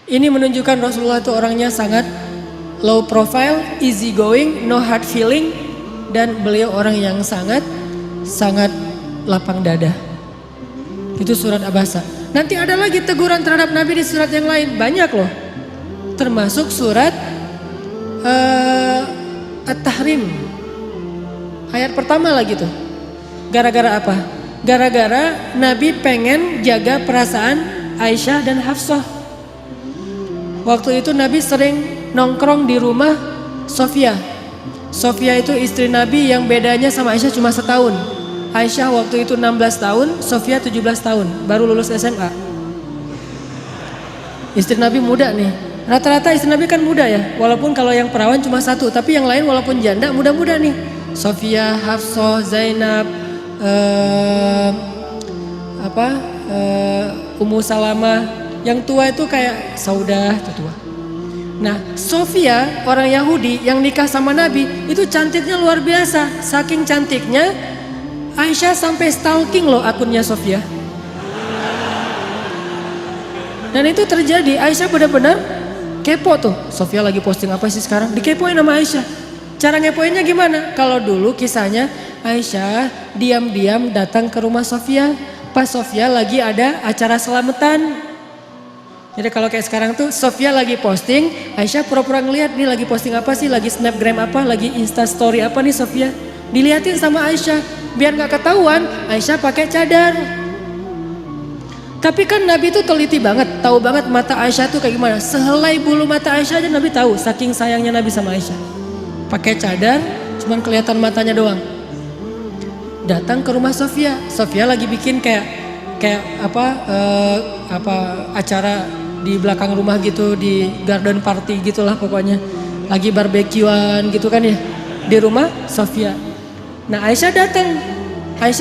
Ini menunjukkan Rasulullah itu orangnya sangat low profile, easy going, no hard feeling, dan beliau orang yang sangat lapang dada. Itu surat Abasa. Nanti ada lagi teguran terhadap Nabi di surat yang lain, banyak loh. Termasuk surat At-Tahrim. Ayat pertama lagi tuh. Gara-gara apa? Gara-gara Nabi pengen jaga perasaan Aisyah dan Hafsah. Waktu itu Nabi sering nongkrong di rumah Sofia. Sofia itu istri Nabi yang bedanya sama Aisyah cuma setahun. Aisyah waktu itu 16 tahun, Sofia 17 tahun, baru lulus SMA. Istri Nabi muda nih. Rata-rata istri Nabi kan muda ya, walaupun kalau yang perawan cuma satu, tapi yang lain walaupun janda muda-muda nih. Sofia, Hafsah, Zainab, Ummu Salamah. Yang tua itu kayak Saudah, itu tua. Nah, Sofia orang Yahudi yang nikah sama Nabi itu cantiknya luar biasa. Saking cantiknya Aisyah sampai stalking loh akunnya Sofia. Dan itu terjadi, Aisyah benar-benar kepo tuh. Sofia lagi posting apa sih sekarang? Dikepoin sama Aisyah. Cara ngepoinnya gimana? Kalau dulu kisahnya Aisyah diam-diam datang ke rumah Sofia pas Sofia lagi ada acara selamatan. Jadi kalau kayak sekarang tuh Sofia lagi posting, Aisyah pura-pura ngeliat nih lagi posting apa sih, lagi snapgram apa, lagi insta story apa nih Sofia. Diliatin sama Aisyah, biar gak ketahuan Aisyah pakai cadar. Tapi kan Nabi itu teliti banget, tahu banget mata Aisyah tuh kayak gimana. Sehelai bulu mata Aisyah aja Nabi tahu, saking sayangnya Nabi sama Aisyah. Pakai cadar, cuman kelihatan matanya doang. Datang ke rumah Sofia, Sofia lagi bikin kayak acara di belakang rumah gitu, di garden party gitulah pokoknya. Lagi barbekyuan gitu kan ya, di rumah Sofia. Nah Aisyah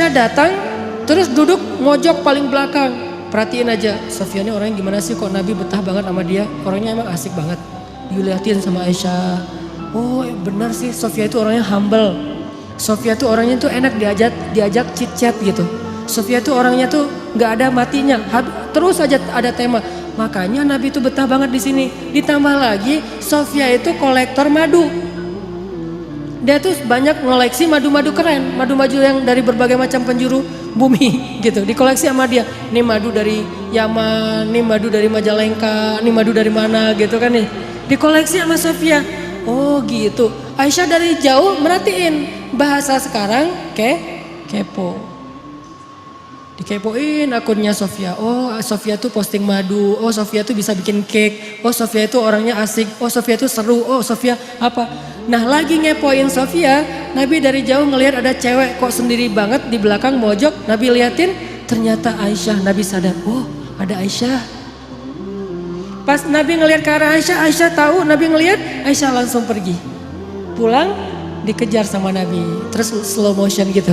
datang terus duduk mojok paling belakang. Perhatiin aja, Sofia ini orangnya gimana sih, kok Nabi betah banget sama dia. Orangnya emang asik banget. Diliatin sama Aisyah. Oh benar sih, Sofia itu orangnya humble. Sofia tuh orangnya tuh enak diajak chit chat gitu. Sofia tuh orangnya tuh nggak ada matinya, terus aja ada tema. Makanya Nabi itu betah banget di sini. Ditambah lagi Sofia itu kolektor madu. Dia tuh banyak ngoleksi madu-madu keren, madu-madu yang dari berbagai macam penjuru bumi gitu. Dikoleksi sama dia. Ini madu dari Yaman, ini madu dari Majalengka, ini madu dari mana gitu kan nih. Dikoleksi sama Sofia. Oh gitu. Aisyah dari jauh merhatiin, bahasa sekarang kepo. Dikepoin akunnya Sofia. Oh Sofia tuh posting madu. Oh Sofia tuh bisa bikin cake. Oh Sofia itu orangnya asik. Oh Sofia tuh seru. Oh Sofia apa. Nah lagi ngepoin Sofia, Nabi dari jauh ngelihat ada cewek kok sendiri banget di belakang mojok. Nabi liatin, ternyata Aisyah. Nabi sadar, oh ada Aisyah. Pas Nabi ngelihat ke arah Aisyah, Aisyah tahu. Nabi ngelihat, Aisyah langsung pergi. Pulang dikejar sama Nabi. Terus slow motion gitu.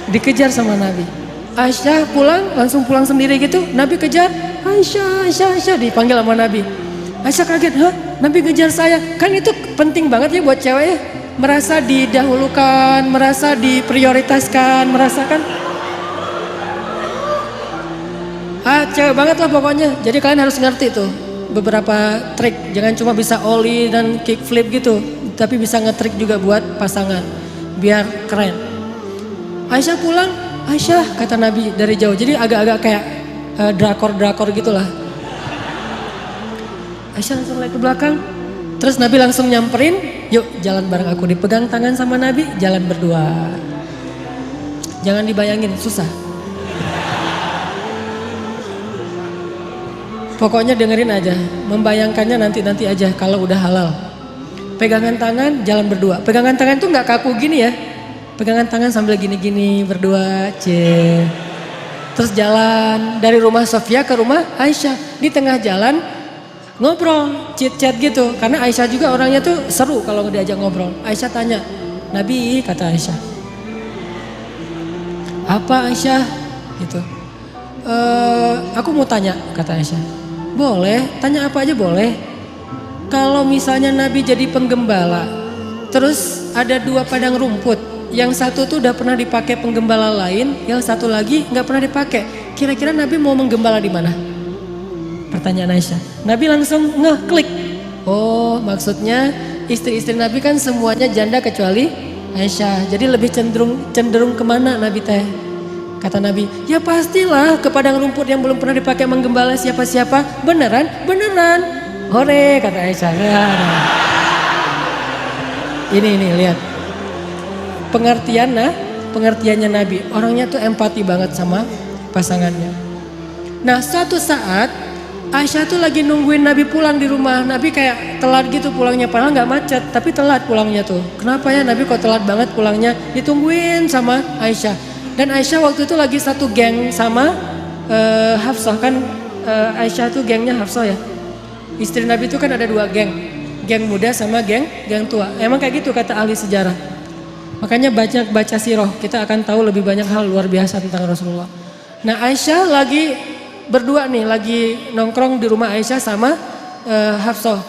Dikejar sama Nabi. Aisyah langsung pulang sendiri gitu. Nabi kejar, Aisyah dipanggil sama Nabi. Aisyah kaget, hah? Nabi ngejar saya. Kan itu penting banget ya buat cewek ya. Merasa didahulukan, merasa diprioritaskan, merasakan. Cewek banget lah pokoknya. Jadi kalian harus ngerti tuh beberapa trik. Jangan cuma bisa ollie dan kickflip gitu, tapi bisa ngetrik juga buat pasangan. Biar keren. Aisyah pulang, Aisyah kata Nabi dari jauh. Jadi agak-agak kayak drakor gitulah. Aisyah langsung lari ke belakang. Terus Nabi langsung nyamperin, yuk jalan bareng aku. Dipegang tangan sama Nabi, jalan berdua. Jangan dibayangin, susah. Pokoknya dengerin aja, membayangkannya nanti aja kalau udah halal. Pegangan tangan, jalan berdua. Pegangan tangan tuh nggak kaku gini ya. Pegangan tangan sambil gini-gini berdua, Terus jalan dari rumah Sofia ke rumah Aisyah. Di tengah jalan ngobrol, chit-chat gitu. Karena Aisyah juga orangnya tuh seru kalau diajak ngobrol. Aisyah tanya, Nabi, kata Aisyah. Apa Aisyah? Gitu. Aku mau tanya, kata Aisyah. Boleh, tanya apa aja boleh. Kalau misalnya Nabi jadi penggembala, terus ada 2 padang rumput. Yang satu tuh udah pernah dipakai penggembala lain, yang satu lagi nggak pernah dipakai. kira-kira Nabi mau menggembala di mana? Pertanyaan Aisyah. Nabi langsung ngeklik. Oh, maksudnya istri-istri Nabi kan semuanya janda kecuali Aisyah. Jadi lebih cenderung kemana Nabi teh? Kata Nabi, ya pastilah ke padang rumput yang belum pernah dipakai menggembala siapa-siapa. Beneran? Beneran. Hore, kata Aisyah. Ya. Ini lihat. Pengertiannya Nabi. Orangnya tuh empati banget sama pasangannya. Nah, suatu saat Aisyah tuh lagi nungguin Nabi pulang di rumah. Nabi kayak telat gitu pulangnya, padahal nggak macet, tapi telat pulangnya tuh. Kenapa ya Nabi kok telat banget pulangnya? Ditungguin sama Aisyah. Dan Aisyah waktu itu lagi satu geng sama Hafsah kan. Aisyah tuh gengnya Hafsah ya. Istri Nabi itu kan ada dua geng muda sama geng tua. Emang kayak gitu kata ahli sejarah. Makanya baca sirah, kita akan tahu lebih banyak hal luar biasa tentang Rasulullah. Nah, Aisyah lagi berdua nih, lagi nongkrong di rumah Aisyah sama Hafsah.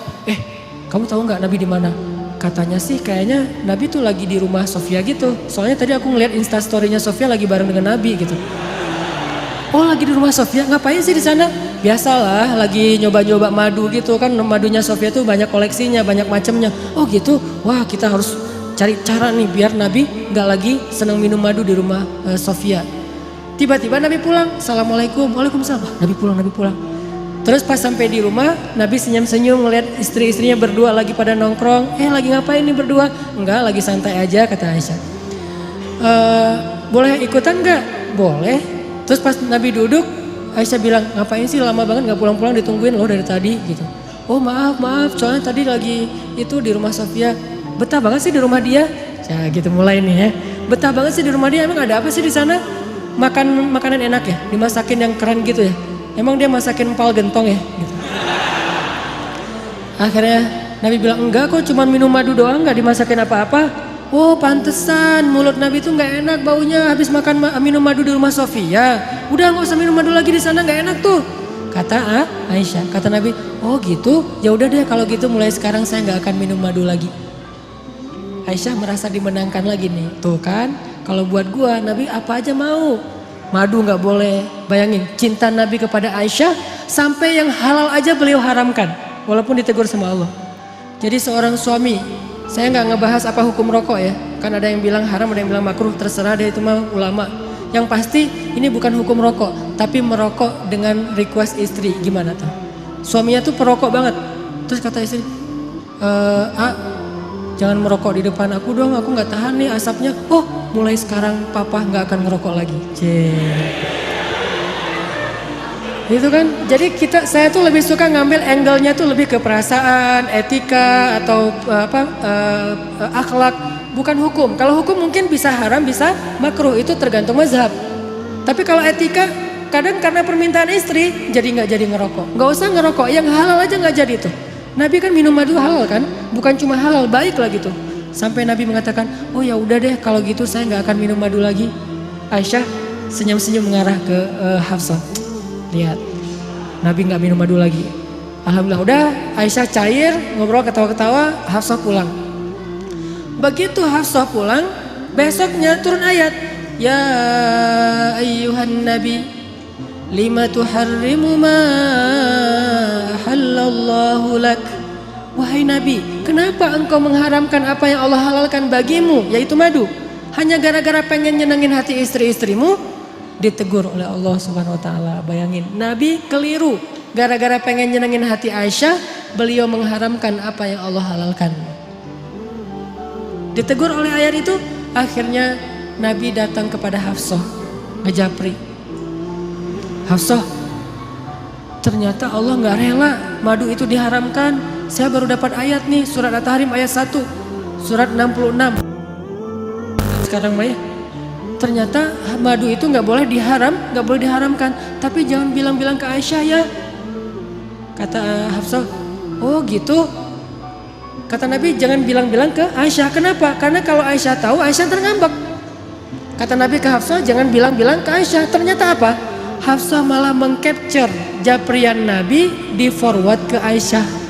Kamu tahu nggak Nabi di mana? Katanya sih kayaknya Nabi tuh lagi di rumah Sofia gitu. Soalnya tadi aku ngeliat instastorynya Sofia lagi bareng dengan Nabi gitu. Oh, lagi di rumah Sofia, ngapain sih di sana? Biasalah, lagi nyoba-nyoba madu gitu kan. Madunya Sofia tuh banyak koleksinya, banyak macamnya. Oh gitu, wah kita harus cari cara nih biar Nabi nggak lagi senang minum madu di rumah Sofia. Tiba-tiba Nabi pulang, Assalamualaikum, Waalaikumsalam. Nabi pulang. Terus pas sampai di rumah, Nabi senyum-senyum ngeliat istri-istrinya berdua lagi pada nongkrong. Lagi ngapain nih berdua? Enggak, lagi santai aja kata Aisyah. Boleh ikutan nggak? Boleh. Terus pas Nabi duduk, Aisyah bilang, ngapain sih lama banget nggak pulang-pulang, ditungguin loh dari tadi gitu. Oh maaf, soalnya tadi lagi itu di rumah Sofia. Betah banget sih di rumah dia. Ya gitu mulai nih ya. Betah banget sih di rumah dia, emang ada apa sih di sana? Makanan enak ya, dimasakin yang keren gitu ya. Emang dia masakin empal gentong ya? Gitu. Akhirnya Nabi bilang enggak kok, cuma minum madu doang, nggak dimasakin apa-apa. Oh pantesan mulut Nabi tuh nggak enak baunya habis minum madu di rumah Sofia. Udah nggak usah minum madu lagi di sana, nggak enak tuh. Kata Aisyah, kata Nabi, oh gitu, ya udah deh kalau gitu mulai sekarang saya nggak akan minum madu lagi. Aisyah merasa dimenangkan lagi nih, tuh kan, kalau buat gua Nabi apa aja mau. Madu nggak boleh. Bayangin cinta Nabi kepada Aisyah sampai yang halal aja beliau haramkan walaupun ditegur sama Allah. Jadi seorang suami, saya nggak ngebahas apa hukum rokok ya, kan ada yang bilang haram, ada yang bilang makruh, terserah deh itu mah ulama. Yang pasti ini bukan hukum rokok, tapi merokok dengan request istri. Gimana tuh? Suaminya tuh perokok banget. Terus kata istri, jangan merokok di depan aku dong, aku nggak tahan nih asapnya. Oh, mulai sekarang papa nggak akan ngerokok lagi. Itu kan, jadi saya tuh lebih suka ngambil angle-nya tuh lebih ke perasaan, etika atau akhlak, bukan hukum. Kalau hukum mungkin bisa haram, bisa makruh, itu tergantung mazhab. Tapi kalau etika, kadang karena permintaan istri, jadi nggak jadi ngerokok. Nggak usah ngerokok, yang halal aja nggak jadi tuh. Nabi kan minum madu halal kan, bukan cuma halal, baik lah gitu. Sampai Nabi mengatakan, oh ya udah deh kalau gitu saya nggak akan minum madu lagi. Aisyah senyum-senyum mengarah ke Hafsah. Lihat, Nabi nggak minum madu lagi. Alhamdulillah, udah Aisyah cair, ngobrol ketawa-ketawa, Hafsah pulang. Begitu Hafsah pulang, besoknya turun ayat, ya ayyuhan nabi, lima tuharrimu ma halallahu lak. Wahai Nabi, kenapa engkau mengharamkan apa yang Allah halalkan bagimu, yaitu madu? Hanya gara-gara pengen nyenengin hati istri-istrimu? Ditegur oleh Allah Subhanahu wa taala. Bayangin, Nabi keliru. Gara-gara pengen nyenengin hati Aisyah, beliau mengharamkan apa yang Allah halalkan. Ditegur oleh ayat itu, akhirnya Nabi datang kepada Hafsah, ngejapri. Hafsah, ternyata Allah nggak rela madu itu diharamkan. Saya baru dapat ayat nih, surat At-Tahrim ayat 1, surat 66. Sekarang Maya, ternyata madu itu nggak boleh diharamkan. Tapi jangan bilang-bilang ke Aisyah ya. Kata Hafsah, oh gitu. Kata Nabi, jangan bilang-bilang ke Aisyah. Kenapa? Karena kalau Aisyah tahu, Aisyah terngambek. Kata Nabi ke Hafsah, jangan bilang-bilang ke Aisyah. Ternyata apa? Hafsah malah mengcapture japrian Nabi, di forward ke Aisyah.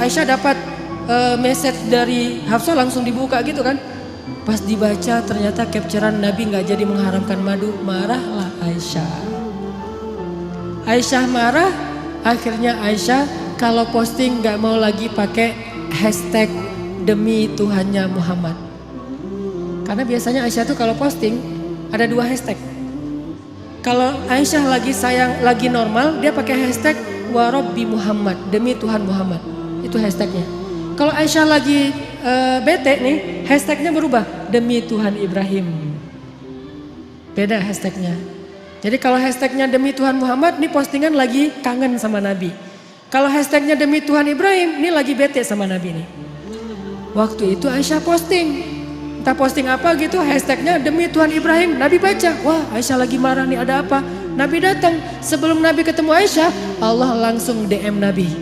Aisyah dapat message dari Hafsah, langsung dibuka gitu kan. Pas dibaca ternyata capturean Nabi nggak jadi mengharamkan madu, marahlah Aisyah. Aisyah marah, akhirnya Aisyah kalau posting nggak mau lagi pakai hashtag demi Tuhannya Muhammad. Karena biasanya Aisyah tuh kalau posting ada 2 hashtag. Kalau Aisyah lagi sayang, lagi normal, dia pakai hashtag warabbi Muhammad, demi Tuhan Muhammad. Itu hashtagnya. Kalau Aisyah lagi bete nih, hashtagnya berubah, demi Tuhan Ibrahim. Beda hashtagnya. Jadi kalau hashtagnya demi Tuhan Muhammad, nih postingan lagi kangen sama Nabi. Kalau hashtagnya demi Tuhan Ibrahim, ini lagi bete sama Nabi nih. Waktu itu Aisyah posting. Entah posting apa gitu, hashtagnya demi Tuhan Ibrahim. Nabi baca, wah Aisyah lagi marah nih, ada apa? Nabi datang. Sebelum Nabi ketemu Aisyah, Allah langsung DM Nabi.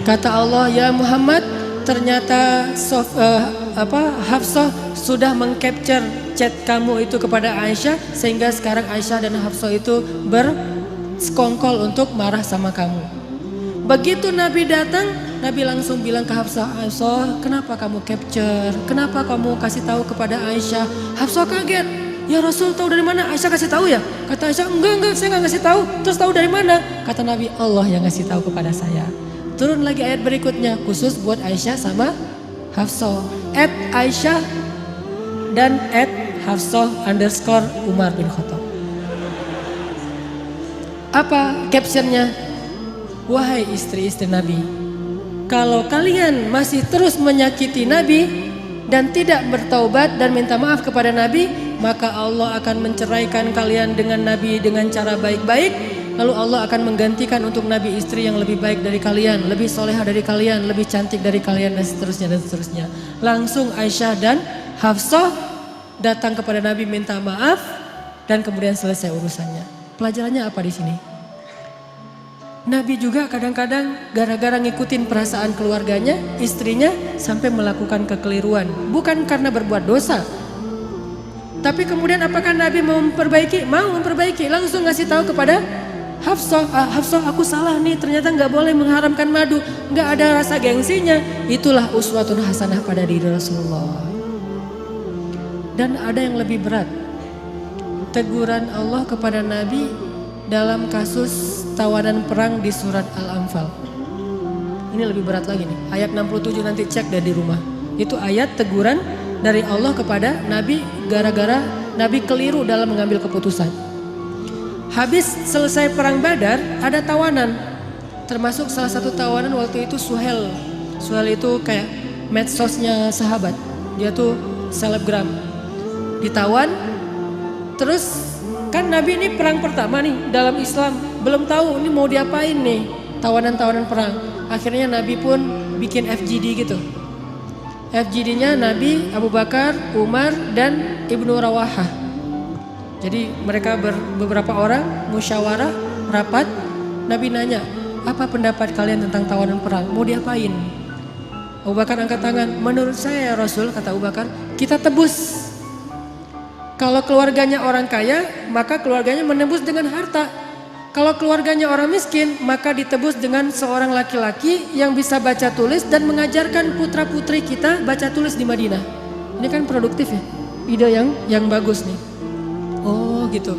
Kata Allah, ya Muhammad, ternyata Hafsah sudah mengcapture chat kamu itu kepada Aisyah, sehingga sekarang Aisyah dan Hafsah itu bersekongkol untuk marah sama kamu. Begitu Nabi datang, Nabi langsung bilang ke Hafsah, Hafsah, kenapa kamu capture? Kenapa kamu kasih tahu kepada Aisyah? Hafsah kaget, ya Rasul tahu dari mana? Aisyah kasih tahu ya? Kata Aisyah, enggak, saya nggak ngasih tahu. Terus tahu dari mana? Kata Nabi, Allah yang ngasih tahu kepada saya. Turun lagi ayat berikutnya, khusus buat Aisyah sama Hafsah. @Aisyah dan @Hafsah_Umar bin Khattab. Apa captionnya? Wahai istri-istri Nabi, kalau kalian masih terus menyakiti Nabi dan tidak bertaubat dan minta maaf kepada Nabi, maka Allah akan menceraikan kalian dengan Nabi dengan cara baik-baik. Lalu Allah akan menggantikan untuk Nabi istri yang lebih baik dari kalian, lebih solehah dari kalian, lebih cantik dari kalian, dan seterusnya dan seterusnya. Langsung Aisyah dan Hafsah datang kepada Nabi minta maaf dan kemudian selesai urusannya. Pelajarannya apa di sini? Nabi juga kadang-kadang gara-gara ngikutin perasaan keluarganya, istrinya sampai melakukan kekeliruan. Bukan karena berbuat dosa. Tapi kemudian apakah Nabi mau memperbaiki? Mau memperbaiki. Langsung ngasih tahu kepada Hafsah, Hafsah aku salah nih, ternyata nggak boleh mengharamkan madu. Nggak ada rasa gengsinya. Itulah uswatun hasanah pada diri Rasulullah. Dan ada yang lebih berat. Teguran Allah kepada Nabi dalam kasus tawanan perang di surat Al-Anfal. Ini lebih berat lagi nih. Ayat 67 nanti cek deh di rumah. Itu ayat teguran dari Allah kepada Nabi gara-gara Nabi keliru dalam mengambil keputusan. Habis selesai perang Badar ada tawanan. Termasuk salah satu tawanan waktu itu Suhel. Suhel itu kayak medsosnya sahabat. Dia tuh selebgram. Ditawan. Terus kan Nabi ini perang pertama nih dalam Islam. Belum tahu ini mau diapain nih tawanan-tawanan perang. Akhirnya Nabi pun bikin FGD gitu. FGD-nya Nabi, Abu Bakar, Umar, dan Ibnu Rawahah. Jadi mereka beberapa orang musyawarah, rapat. Nabi nanya, apa pendapat kalian tentang tawanan perang? Mau diapain? Abu Bakar angkat tangan, menurut saya ya Rasul, kata Abu Bakar, kita tebus. Kalau keluarganya orang kaya, maka keluarganya menebus dengan harta. Kalau keluarganya orang miskin, maka ditebus dengan seorang laki-laki yang bisa baca tulis dan mengajarkan putra-putri kita baca tulis di Madinah. Ini kan produktif ya, ide yang bagus nih. Oh gitu.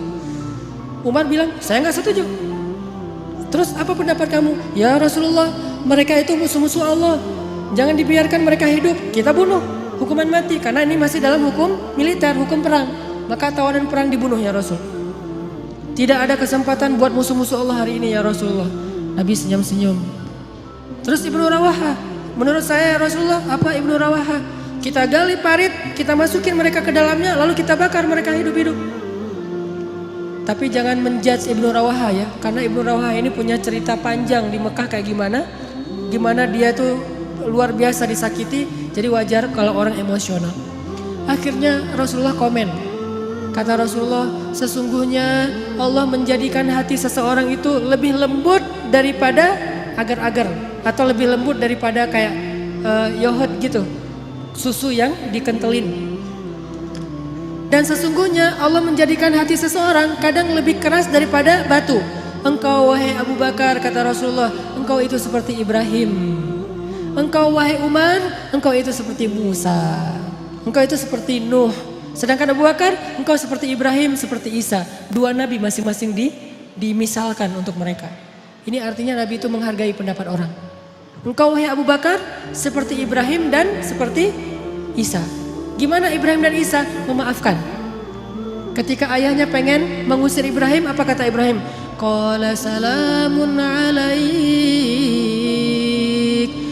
Umar bilang, saya nggak setuju. Terus apa pendapat kamu? Ya Rasulullah, mereka itu musuh-musuh Allah. Jangan dibiarkan mereka hidup, kita bunuh. Hukuman mati, karena ini masih dalam hukum militer, hukum perang. Maka tawanan perang dibunuh ya Rasul. Tidak ada kesempatan buat musuh-musuh Allah hari ini ya Rasulullah. Nabi senyum-senyum. Terus Ibnu Rawaha, menurut saya ya Rasulullah, apa Ibnu Rawaha? Kita gali parit, kita masukin mereka ke dalamnya, lalu kita bakar mereka hidup-hidup. Tapi jangan menjudge Ibnu Rawaha ya, karena Ibnu Rawaha ini punya cerita panjang di Mekah kayak gimana. Gimana dia tuh luar biasa disakiti, jadi wajar kalau orang emosional. Akhirnya Rasulullah komen. Kata Rasulullah, sesungguhnya Allah menjadikan hati seseorang itu lebih lembut daripada agar-agar. Atau lebih lembut daripada kayak yogurt gitu, susu yang dikentelin. Dan sesungguhnya Allah menjadikan hati seseorang kadang lebih keras daripada batu. Engkau wahai Abu Bakar, kata Rasulullah, engkau itu seperti Ibrahim. Engkau wahai Umar, engkau itu seperti Musa. Engkau itu seperti Nuh. Sedangkan Abu Bakar, engkau seperti Ibrahim, seperti Isa. Dua nabi masing-masing dimisalkan untuk mereka. Ini artinya nabi itu menghargai pendapat orang. Engkau wahai Abu Bakar seperti Ibrahim dan seperti Isa. Gimana Ibrahim dan Isa? Memaafkan. Ketika ayahnya pengen mengusir Ibrahim, apa kata Ibrahim? Qala salamun alaik,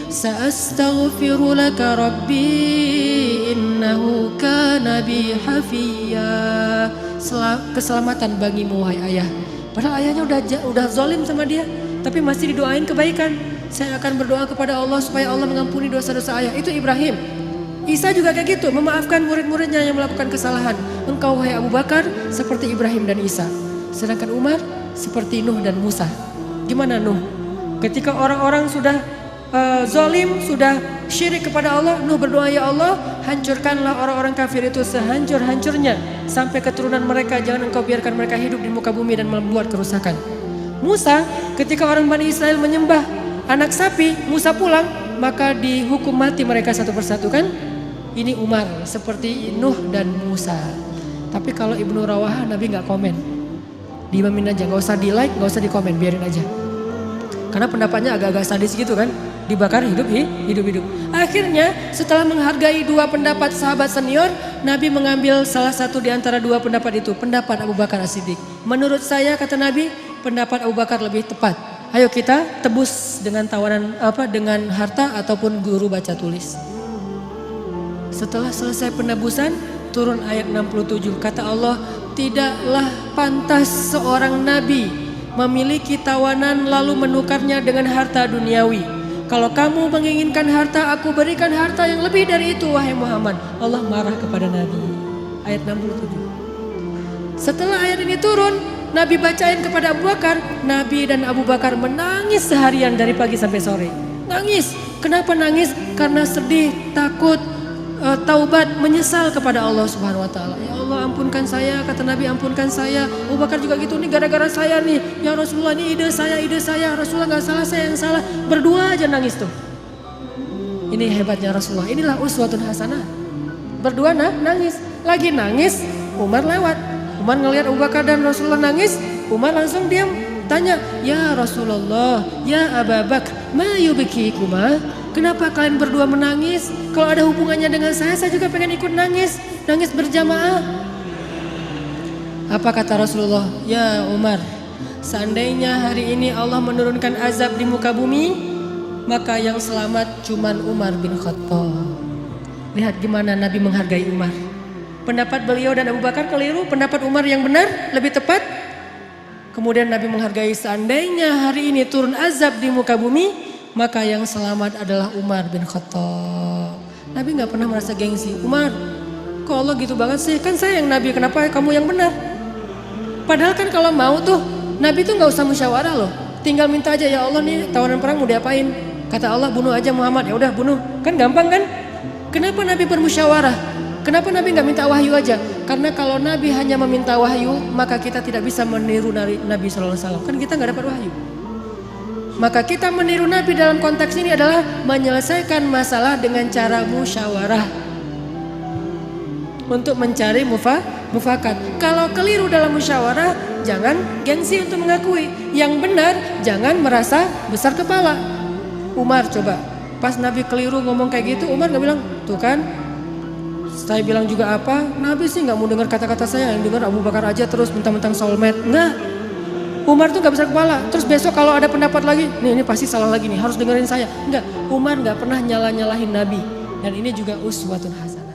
sa'astaghfiru laka rabbi, innahu kana bi hafiya. Keselamatan bagimu wahai ayah. Padahal ayahnya udah zalim sama dia, tapi masih didoain kebaikan. Saya akan berdoa kepada Allah supaya Allah mengampuni dosa-dosa ayah. Itu Ibrahim. Isa juga kayak gitu, memaafkan murid-muridnya yang melakukan kesalahan. Engkau wahai Abu Bakar seperti Ibrahim dan Isa. Sedangkan Umar seperti Nuh dan Musa. Gimana Nuh? Ketika orang-orang sudah zalim, sudah syirik kepada Allah, Nuh berdoa, ya Allah, hancurkanlah orang-orang kafir itu sehancur-hancurnya sampai keturunan mereka, jangan engkau biarkan mereka hidup di muka bumi dan membuat kerusakan. Musa, ketika orang Bani Israel menyembah anak sapi, Musa pulang, maka dihukum mati mereka satu persatu kan? Ini Umar seperti Nuh dan Musa. Tapi kalau Ibnu Rawahah, Nabi nggak komen, diimamin aja, nggak usah di like, nggak usah di komen, biarin aja. Karena pendapatnya agak-agak sadis gitu kan, dibakar hidup. Akhirnya setelah menghargai dua pendapat sahabat senior, Nabi mengambil salah satu di antara dua pendapat itu, pendapat Abu Bakar As-Siddiq. Menurut saya, kata Nabi, pendapat Abu Bakar lebih tepat. Ayo kita tebus dengan tawaran dengan harta ataupun guru baca tulis. Setelah selesai penebusan, turun ayat 67. Kata Allah, tidaklah pantas seorang nabi memiliki tawanan lalu menukarnya dengan harta duniawi. Kalau kamu menginginkan harta, aku berikan harta yang lebih dari itu wahai Muhammad. Allah marah kepada Nabi. Ayat 67. Setelah ayat ini turun, Nabi bacain kepada Abu Bakar. Nabi dan Abu Bakar menangis seharian dari pagi sampai sore. Nangis. Kenapa nangis? Karena sedih, takut, taubat, menyesal kepada Allah Subhanahu wa taala. Ya Allah, ampunkan saya, kata Nabi, ampunkan saya. Abu Bakar juga gitu, nih gara-gara saya nih. Ya Rasulullah, ini ide saya. Rasulullah enggak salah, saya yang salah. Berdua aja nangis tuh. Ini hebatnya Rasulullah. Inilah uswatun hasanah. Berdua nangis. Lagi nangis, Umar lewat. Umar ngelihat Abu Bakar dan Rasulullah nangis, Umar langsung diam. Tanya, ya Rasulullah, ya Abu Bakar, ma yubkikuma? Kenapa kalian berdua menangis? Kalau ada hubungannya dengan saya juga pengen ikut nangis. Nangis berjamaah. Apa kata Rasulullah? Ya Umar, seandainya hari ini Allah menurunkan azab di muka bumi, maka yang selamat cuman Umar bin Khattab. Lihat gimana Nabi menghargai Umar. Pendapat beliau dan Abu Bakar keliru, pendapat Umar yang benar, lebih tepat. Kemudian Nabi menghargai, seandainya hari ini turun azab di muka bumi, maka yang selamat adalah Umar bin Khattab. Nabi gak pernah merasa gengsi. Umar, kok Allah gitu banget sih? Kan saya yang Nabi, kenapa kamu yang benar? Padahal kan kalau mau tuh, Nabi tuh gak usah musyawarah loh. Tinggal minta aja, ya Allah nih tawanan perang mau diapain? Kata Allah, bunuh aja Muhammad. Ya udah bunuh. Kan gampang kan? Kenapa Nabi bermusyawarah? Kenapa Nabi nggak minta wahyu aja? Karena kalau Nabi hanya meminta wahyu, maka kita tidak bisa meniru Nabi SAW. Kan kita nggak dapat wahyu. Maka kita meniru Nabi dalam konteks ini adalah menyelesaikan masalah dengan cara musyawarah untuk mencari mufakat. Kalau keliru dalam musyawarah, jangan gengsi untuk mengakui. Yang benar, jangan merasa besar kepala. Umar coba, pas Nabi keliru ngomong kayak gitu, Umar nggak bilang, tuh kan? Saya bilang juga apa? Nabi sih nggak mau dengar kata-kata saya, yang dengar Abu Bakar aja terus mentang-mentang soulmate. Enggak. Umar tuh nggak besar kepala. Terus besok kalau ada pendapat lagi, nih ini pasti salah lagi nih, harus dengerin saya. Enggak. Umar nggak pernah nyalahin Nabi. Dan ini juga uswatun hasanah.